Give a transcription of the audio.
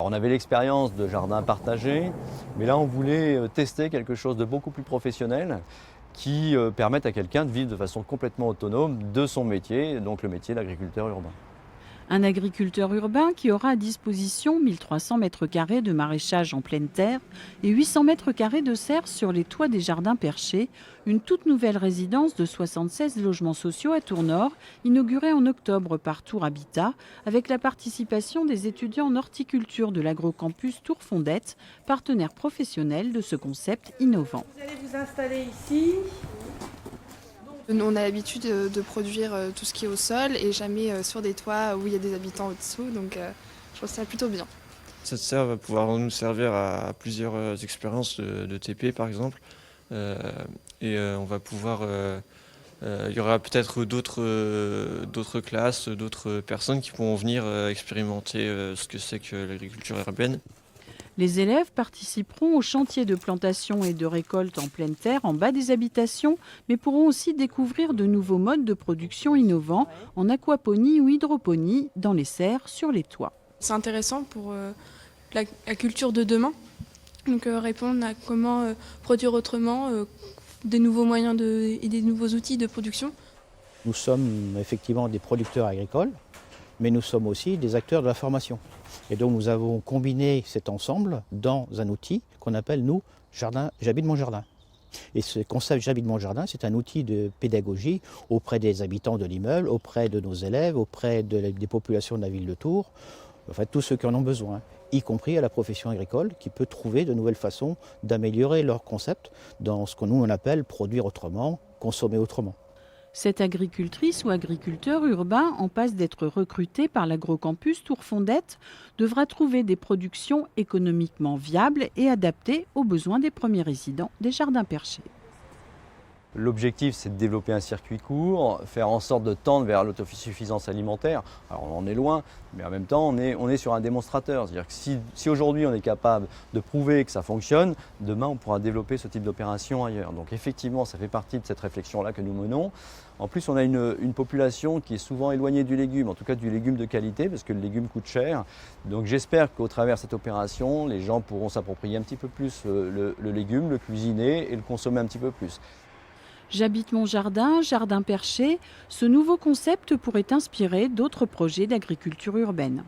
Alors, on avait l'expérience de jardin partagé, mais là on voulait tester quelque chose de beaucoup plus professionnel qui permette à quelqu'un de vivre de façon complètement autonome de son métier, donc le métier d'agriculteur urbain. Un agriculteur urbain qui aura à disposition 1300 mètres carrés de maraîchage en pleine terre et 800 mètres carrés de serre sur les toits des jardins perchés, une toute nouvelle résidence de 76 logements sociaux à Tours-Nord, inaugurée en octobre par Tours Habitat, avec la participation des étudiants en horticulture de l'agrocampus Tours-Fondette, partenaire professionnel de ce concept innovant. Vous allez vous installer ici. On a l'habitude de produire tout ce qui est au sol et jamais sur des toits où il y a des habitants au-dessous, donc je trouve ça plutôt bien. Cette serre va pouvoir nous servir à plusieurs expériences de TP par exemple. On va pouvoir. Il y aura peut-être d'autres classes, d'autres personnes qui pourront venir expérimenter ce que c'est que l'agriculture urbaine. Les élèves participeront au chantier de plantation et de récolte en pleine terre en bas des habitations, mais pourront aussi découvrir de nouveaux modes de production innovants en aquaponie ou hydroponie dans les serres sur les toits. C'est intéressant pour la culture de demain, donc répondre à comment produire autrement, des nouveaux moyens et des nouveaux outils de production. Nous sommes effectivement des producteurs agricoles, mais nous sommes aussi des acteurs de la formation. Et donc nous avons combiné cet ensemble dans un outil qu'on appelle, nous, J'habite mon jardin. Et ce concept J'habite mon jardin, c'est un outil de pédagogie auprès des habitants de l'immeuble, auprès de nos élèves, auprès des populations de la ville de Tours, en fait tous ceux qui en ont besoin, y compris à la profession agricole qui peut trouver de nouvelles façons d'améliorer leur concept dans ce que nous on appelle produire autrement, consommer autrement. Cette agricultrice ou agriculteur urbain en passe d'être recruté par l'agrocampus Tours-Fondette devra trouver des productions économiquement viables et adaptées aux besoins des premiers résidents des jardins perchés. L'objectif, c'est de développer un circuit court, faire en sorte de tendre vers l'autosuffisance alimentaire. Alors on en est loin, mais en même temps, on est sur un démonstrateur. C'est-à-dire que si aujourd'hui on est capable de prouver que ça fonctionne, demain on pourra développer ce type d'opération ailleurs. Donc effectivement, ça fait partie de cette réflexion-là que nous menons. En plus, on a une population qui est souvent éloignée du légume, en tout cas du légume de qualité, parce que le légume coûte cher. Donc j'espère qu'au travers de cette opération, les gens pourront s'approprier un petit peu plus le légume, le cuisiner et le consommer un petit peu plus. J'habite mon jardin, jardin perché, ce nouveau concept pourrait inspirer d'autres projets d'agriculture urbaine.